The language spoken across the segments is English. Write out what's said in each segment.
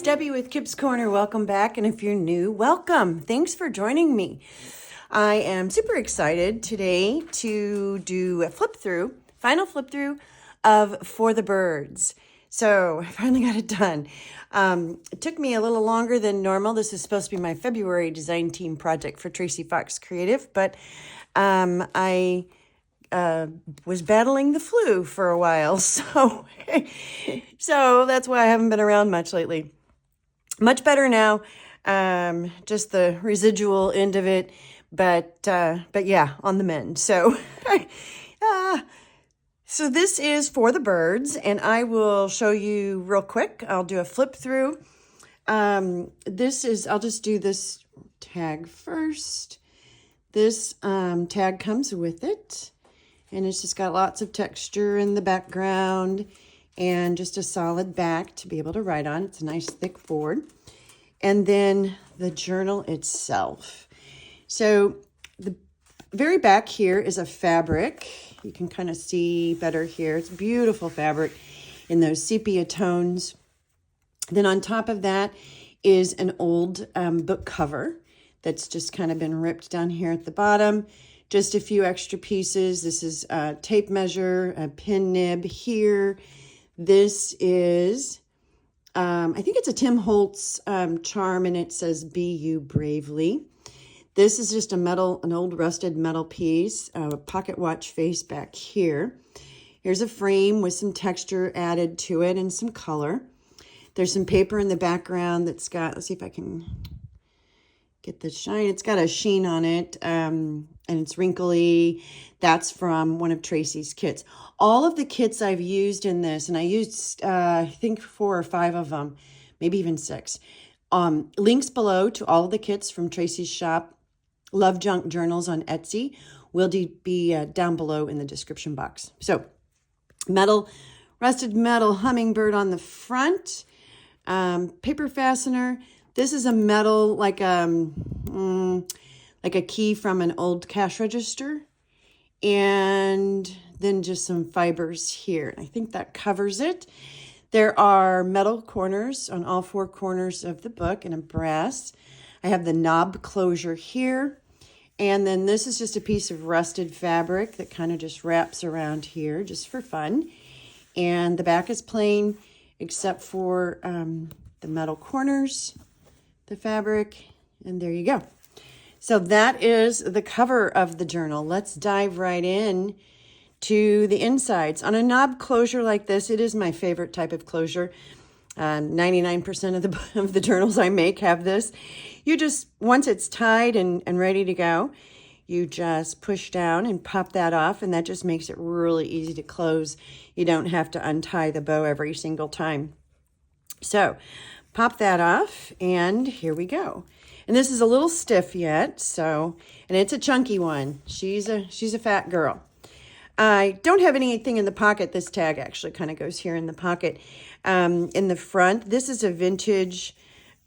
Debbie with Kip's Corner. Welcome back. And if you're new, welcome. Thanks for joining me. I am super excited today to do a final flip through of For the Birds. So I finally got it done. It took me a little longer than normal. This is supposed to be my February design team project for Tracie Fox Creative, but I was battling the flu for a while. So that's why I haven't been around much lately. Much better now, just the residual end of it, but yeah, on the mend. So, so this is For the Birds, and I will show you real quick. I'll do a flip through. I'll just do this tag first. This tag comes with it, and it's just got lots of texture in the background and just a solid back to be able to write on. It's a nice thick board. And then the journal itself. So the very back here is a fabric. You can kind of see better here. It's beautiful fabric in those sepia tones. Then on top of that is an old book cover that's just kind of been ripped down here at the bottom. Just a few extra pieces. This is a tape measure, a pin nib here. This is, I think it's a Tim Holtz charm, and it says, "Be You Bravely." This is just an old rusted metal piece, a pocket watch face back here. Here's a frame with some texture added to it and some color. There's some paper in the background that's got, let's see if I can get the shine. It's got a sheen on it, and it's wrinkly. That's from one of Tracie's kits. All of the kits I've used in this, and I used, I think 4 or 5 of them, maybe even 6. Links below to all of the kits from Tracie's shop, LoveJunkJournals on Etsy, will be down below in the description box. So, rusted metal hummingbird on the front, paper fastener. This is a metal, like a key from an old cash register. And then just some fibers here. I think that covers it. There are metal corners on all 4 corners of the book and a brass. I have the knob closure here. And then this is just a piece of rusted fabric that kind of just wraps around here just for fun. And the back is plain except for the metal corners, the fabric, and there you go. So that is the cover of the journal. Let's dive right in to the insides. On a knob closure like this, it is my favorite type of closure. 99% of the journals I make have this. You just, once it's tied and ready to go, you just push down and pop that off, and that just makes it really easy to close. You don't have to untie the bow every single time. So pop that off, and here we go. And this is a little stiff yet, and it's a chunky one. She's a fat girl. I don't have anything in the pocket. This tag actually kind of goes here in the pocket. In the front, this is a vintage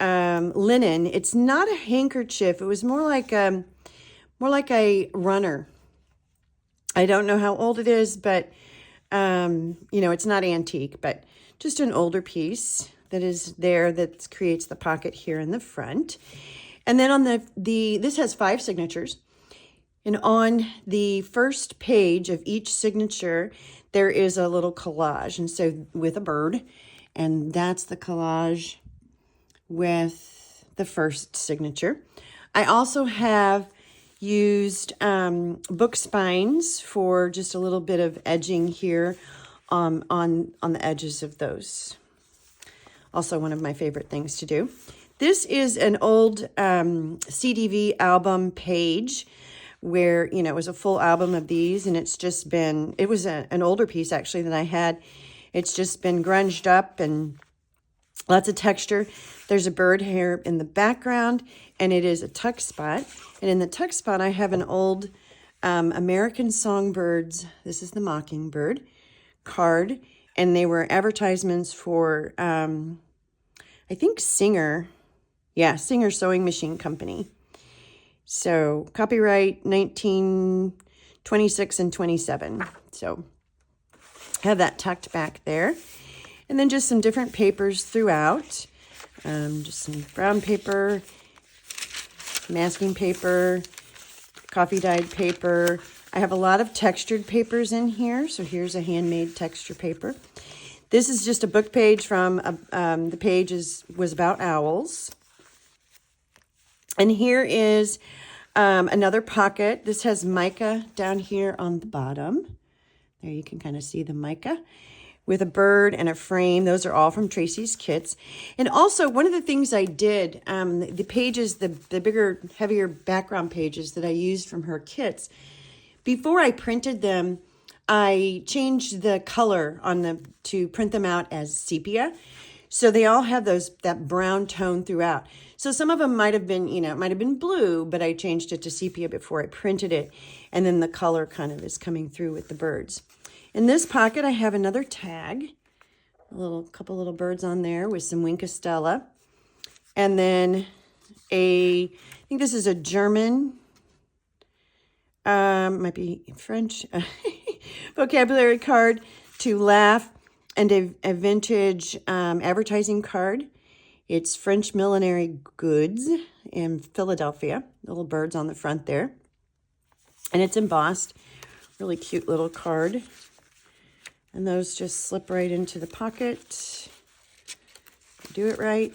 linen. It's not a handkerchief. It was more like a runner. I don't know how old it is, but it's not antique, but just an older piece that is there that creates the pocket here in the front. And then on this has 5 signatures. And on the first page of each signature, there is a little collage. And so with a bird, and that's the collage with the first signature. I also have used book spines for just a little bit of edging here on the edges of those. Also one of my favorite things to do. This is an old CDV album page where, it was a full album of these, and it was an older piece actually that I had. It's just been grunged up and lots of texture. There's a bird here in the background, and it is a tuck spot. And in the tuck spot, I have an old American Songbirds, this is the Mockingbird, card, and they were advertisements for, I think Singer Sewing Machine Company. So copyright 1926 and 27. So have that tucked back there. And then just some different papers throughout. Just some brown paper, masking paper, coffee dyed paper. I have a lot of textured papers in here, so here's a handmade texture paper. This is just a book page from, the page was about owls. And here is another pocket. This has mica down here on the bottom. There you can kind of see the mica with a bird and a frame. Those are all from Tracie's kits. And also one of the things I did, the pages, the bigger, heavier background pages that I used from her kits, before I printed them, I changed the color on them to print them out as sepia. So they all have that brown tone throughout. So some of them might have been, it might have been blue, but I changed it to sepia before I printed it. And then the color kind of is coming through with the birds. In this pocket, I have another tag, couple little birds on there with some Wink Stella. And then I think this is a German, might be French, vocabulary card to laugh, and a vintage advertising card. It's French Millinery Goods in Philadelphia. Little birds on the front there. And it's embossed. Really cute little card. And those just slip right into the pocket. Do it right.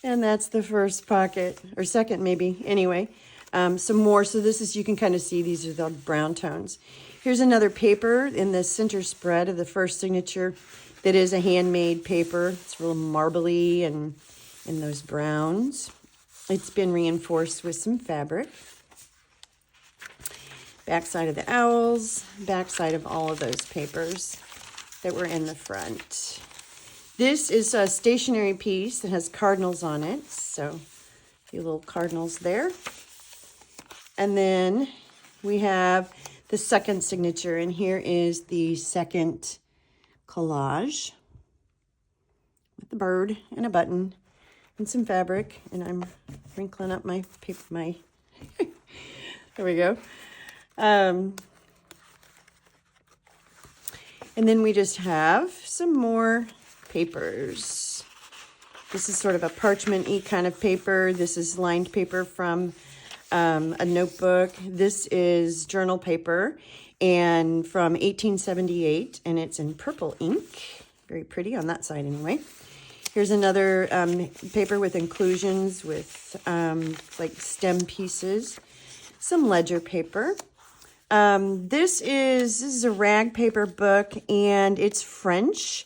And that's the first pocket, or second maybe. Anyway, some more. So this is, you can kind of see these are the brown tones. Here's another paper in the center spread of the first signature that is a handmade paper. It's real marbly and in those browns. It's been reinforced with some fabric. Backside of the owls, backside of all of those papers that were in the front. This is a stationery piece that has cardinals on it, so a few little cardinals there. And then we have the second signature, and here is the second collage with the bird and a button and some fabric, and I'm wrinkling up my paper, there we go. And then we just have some more papers. This is sort of a parchment-y kind of paper. This is lined paper from a notebook. This is journal paper and from 1878, and it's in purple ink. Very pretty on that side anyway. Here's another paper with inclusions with like stem pieces. Some ledger paper. This is a rag paper book, and it's French,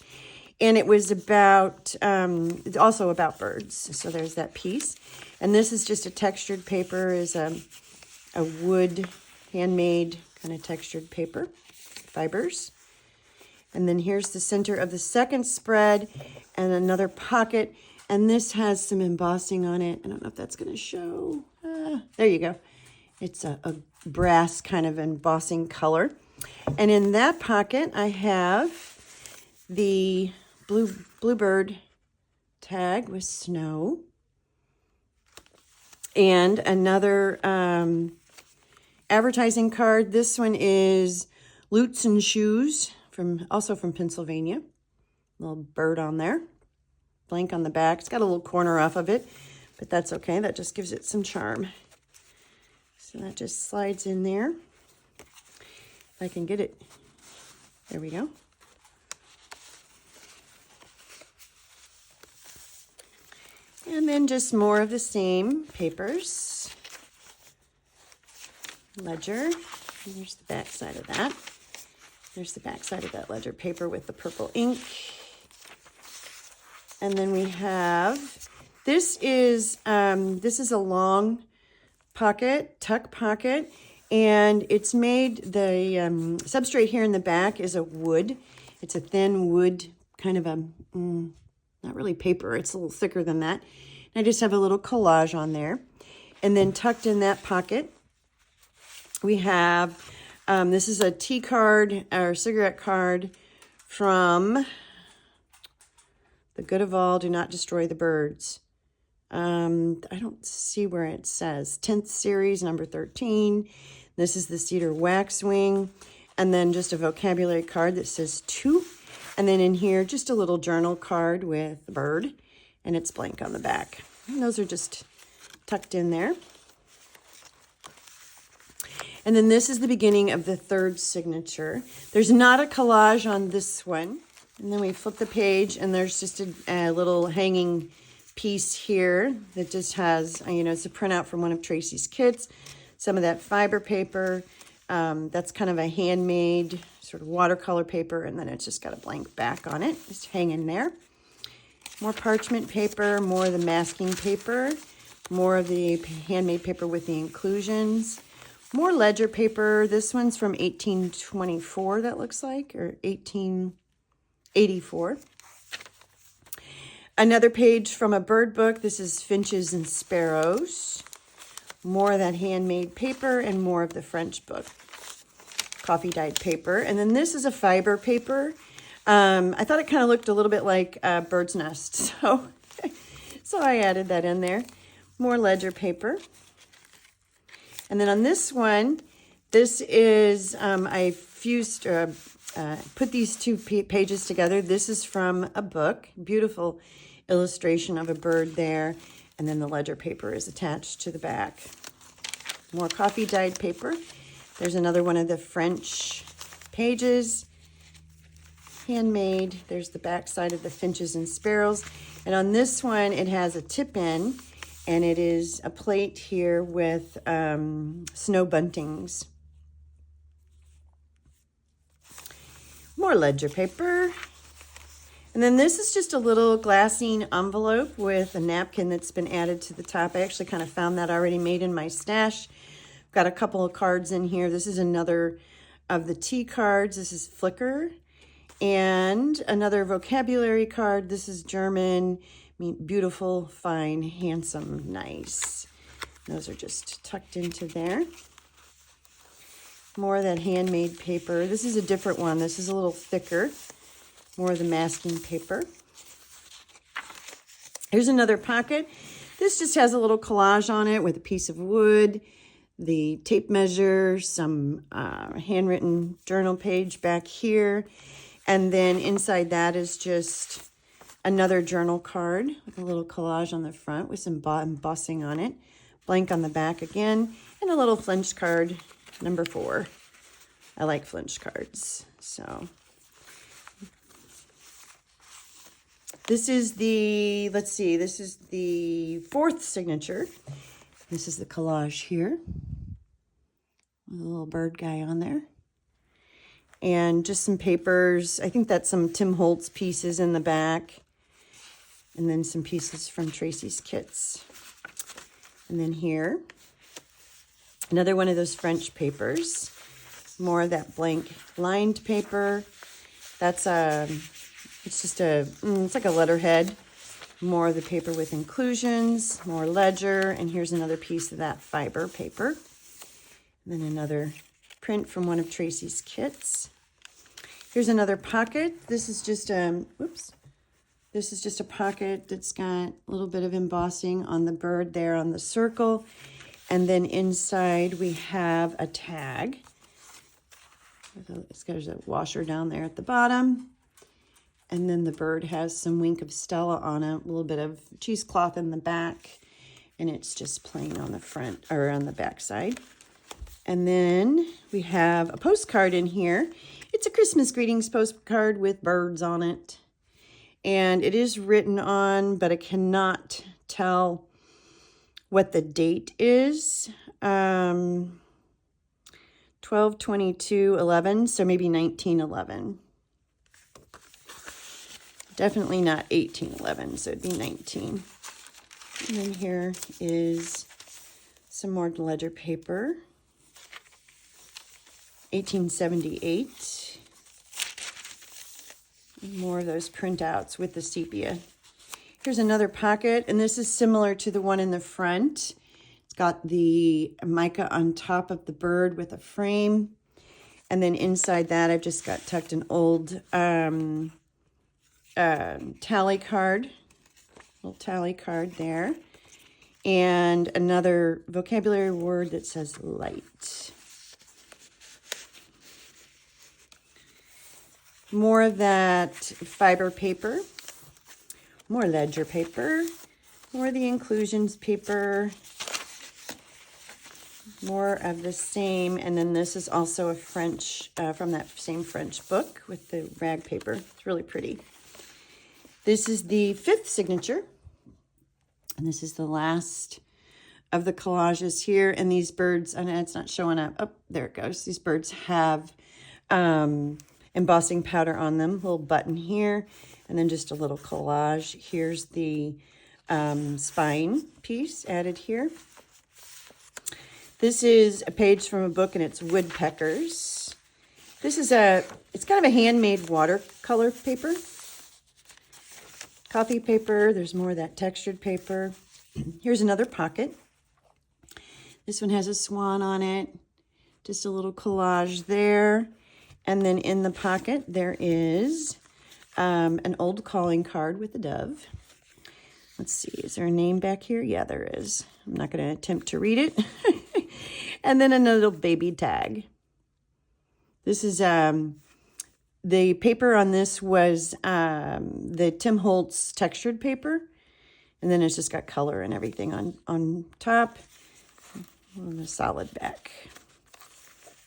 and it was about, also about birds. So there's that piece. And this is just a textured paper, is a wood, handmade kind of textured paper, fibers. And then here's the center of the second spread and another pocket. And this has some embossing on it. I don't know if that's going to show. There you go. It's a brass kind of embossing color. And in that pocket, I have the bluebird tag with snow. And another advertising card. This one is Lutes and Shoes, also from Pennsylvania. Little bird on there. Blank on the back. It's got a little corner off of it, but that's okay. That just gives it some charm. So that just slides in there. If I can get it. There we go. And then just more of the same papers. Ledger. And there's the back side of that. There's the back side of that ledger paper with the purple ink. And then we have, this is a long pocket, tuck pocket, and it's made, the substrate here in the back is a wood. It's a thin wood, kind of a, not really paper, it's a little thicker than that. And I just have a little collage on there. And then tucked in that pocket, we have, this is a tea card or cigarette card from The Good of All, Do Not Destroy the Birds. I don't see where it says. 10th series, number 13. This is the cedar waxwing. And then just a vocabulary card that says to. And then in here, just a little journal card with the bird, and it's blank on the back. And those are just tucked in there. And then this is the beginning of the third signature. There's not a collage on this one. And then we flip the page, and there's just a little hanging piece here that just has, it's a printout from one of Tracie's kits. Some of that fiber paper. That's kind of a handmade sort of watercolor paper, and then it's just got a blank back on it. Just hanging there. More parchment paper, more of the masking paper, more of the handmade paper with the inclusions. More ledger paper. This one's from 1824, that looks like, or 1884. Another page from a bird book. This is Finches and Sparrows. More of that handmade paper and more of the French book. Coffee dyed paper. And then this is a fiber paper. I thought it kind of looked a little bit like a bird's nest. So I added that in there. More ledger paper. And then on this one, this is, I fused, put these two pages together. This is from a book. Beautiful illustration of a bird there. And then the ledger paper is attached to the back. More coffee dyed paper. There's another one of the French pages. Handmade. There's the back side of the Finches and Sparrows. And on this one, it has a tip-in. And it is a plate here with snow buntings. More ledger paper. And then this is just a little glassine envelope with a napkin that's been added to the top. I actually kind of found that already made in my stash. Got a couple of cards in here. This is another of the T cards. This is Flickr. And another vocabulary card. This is German. Beautiful, fine, handsome, nice. Those are just tucked into there. More of that handmade paper. This is a different one. This is a little thicker. More of the masking paper. Here's another pocket. This just has a little collage on it with a piece of wood, the tape measure, some handwritten journal page back here. And then inside that is just another journal card with a little collage on the front with some embossing on it. Blank on the back again. And a little flinch card, number 4. I like flinch cards. So this is the, let's see, this is the 4th signature. This is the collage here. With a little bird guy on there. And just some papers. I think that's some Tim Holtz pieces in the back. And then some pieces from Tracie's kits. And then here, another one of those French papers. More of that blank lined paper. That's it's just it's like a letterhead. More of the paper with inclusions, more ledger. And here's another piece of that fiber paper. And then another print from one of Tracie's kits. Here's another pocket. This is just This is just a pocket that's got a little bit of embossing on the bird there on the circle. And then inside we have a tag. There's a washer down there at the bottom. And then the bird has some Wink of Stella on it, a little bit of cheesecloth in the back. And it's just plain on the front, or on the back side. And then we have a postcard in here. It's a Christmas greetings postcard with birds on it. And it is written on, but I cannot tell what the date is. 12/22/11, so maybe 1911. Definitely not 1811, so it'd be 19. And then here is some more ledger paper. 1878. More of those printouts with the sepia. Here's another pocket, and this is similar to the one in the front. It's got the mica on top of the bird with a frame. And then inside that, I've just got tucked an old tally card. Little tally card there. And another vocabulary word that says light. More of that fiber paper, more ledger paper, more of the inclusions paper, more of the same. And then this is also a French, from that same French book with the rag paper. It's really pretty. This is the 5th signature. And this is the last of the collages here. And these birds, and it's not showing up. Oh, there it goes. These birds have embossing powder on them. Little button here. And then just a little collage. Here's the spine piece added here. This is a page from a book, and it's woodpeckers. This is it's kind of a handmade watercolor paper. Coffee paper. There's more of that textured paper. Here's another pocket. This one has a swan on it. Just a little collage there. And then in the pocket, there is an old calling card with a dove. Let's see, is there a name back here? Yeah, there is. I'm not going to attempt to read it. And then another little baby tag. This is, the paper on this was the Tim Holtz textured paper. And then it's just got color and everything on top. On a solid back.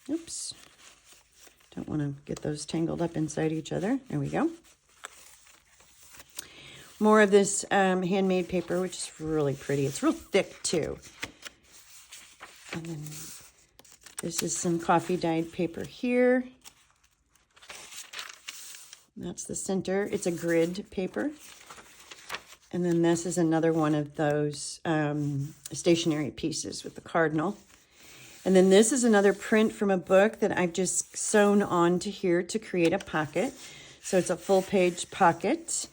Oops. Don't want to get those tangled up inside each other. There we go. More of this handmade paper, which is really pretty. It's real thick too. And then this is some coffee dyed paper here. That's the center. It's a grid paper. And then this is another one of those stationery pieces with the cardinal. And then this is another print from a book that I've just sewn onto here to create a pocket. So it's a full page pocket.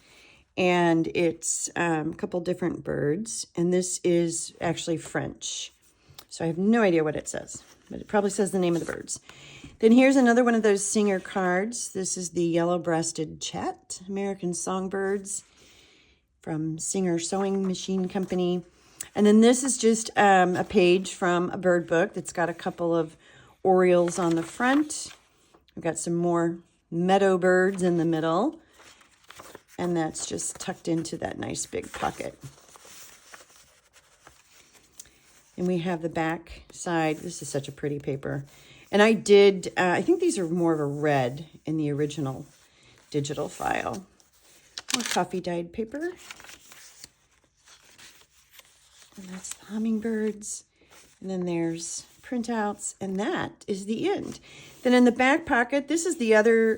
And it's a couple different birds. And this is actually French. So I have no idea what it says, but it probably says the name of the birds. Then here's another one of those singer cards. This is the Yellow-Breasted Chat, American Songbirds from Singer Sewing Machine Company. And then this is just a page from a bird book that's got a couple of orioles on the front. We've got some more meadow birds in the middle. And that's just tucked into that nice big pocket. And we have the back side. This is such a pretty paper. And I did, I think these are more of a red in the original digital file. More coffee dyed paper. And that's the hummingbirds. And then there's printouts, and that is the end. Then in the back pocket, this is the other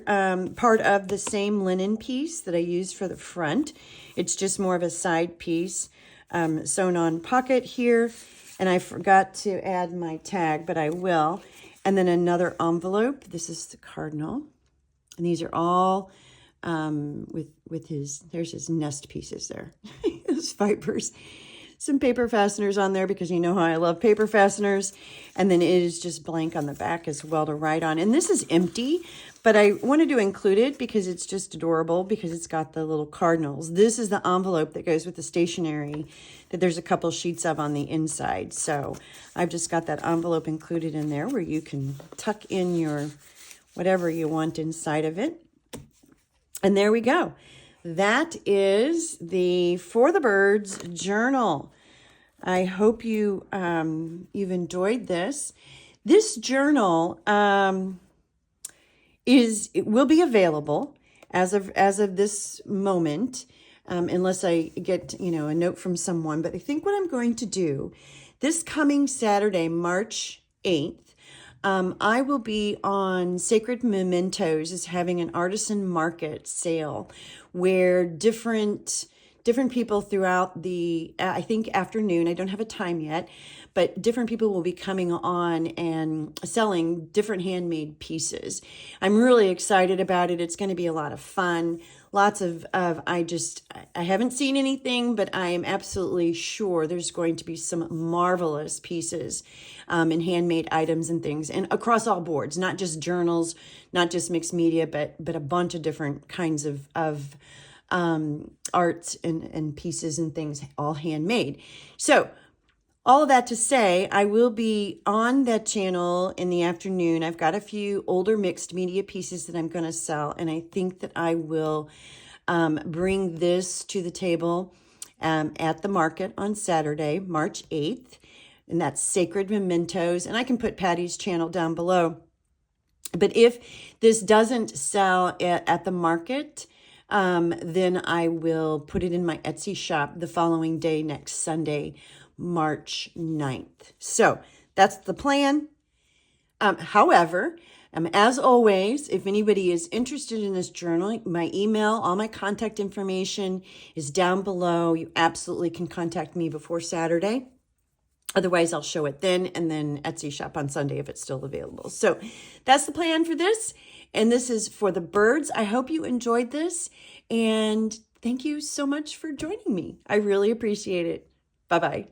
part of the same linen piece that I used for the front. It's just more of a side piece, sewn on pocket here. And I forgot to add my tag, but I will. And then another envelope. This is the cardinal. And these are all with his, there's his nest pieces there, those fibers. Some paper fasteners on there because you know how I love paper fasteners. And then it is just blank on the back as well to write on. And this is empty, but I wanted to include it because it's just adorable because it's got the little cardinals. This is the envelope that goes with the stationery that there's a couple sheets of on the inside. So I've just got that envelope included in there where you can tuck in your whatever you want inside of it. And there we go. That is the For the Birds journal. I hope you've enjoyed this. This journal it will be available as of this moment, unless I get a note from someone. But I think what I'm going to do this coming Saturday, March 8th. I will be on Sacred Mementos is having an artisan market sale where different people throughout the, I think afternoon, I don't have a time yet, but different people will be coming on and selling different handmade pieces. I'm really excited about it. It's going to be a lot of fun. Lots of I haven't seen anything, but I am absolutely sure there's going to be some marvelous pieces and handmade items and things, and across all boards, not just journals, not just mixed media, but a bunch of different kinds of arts and pieces and things, all handmade. So all of that to say, I will be on that channel in the afternoon. I've got a few older mixed media pieces that I'm going to sell, and I think that I will bring this to the table at the market on Saturday, March 8th, and that's Sacred Mementos, and I can put Patty's channel down below. But if this doesn't sell at the market, then I will put it in my Etsy shop the following day, next Sunday, March 9th. So that's the plan. However, as always, if anybody is interested in this journal, my email, all my contact information is down below. You absolutely can contact me before Saturday. Otherwise, I'll show it then, and then Etsy shop on Sunday if it's still available. So that's the plan for this. And this is for the birds. I hope you enjoyed this. And thank you so much for joining me. I really appreciate it. Bye-bye.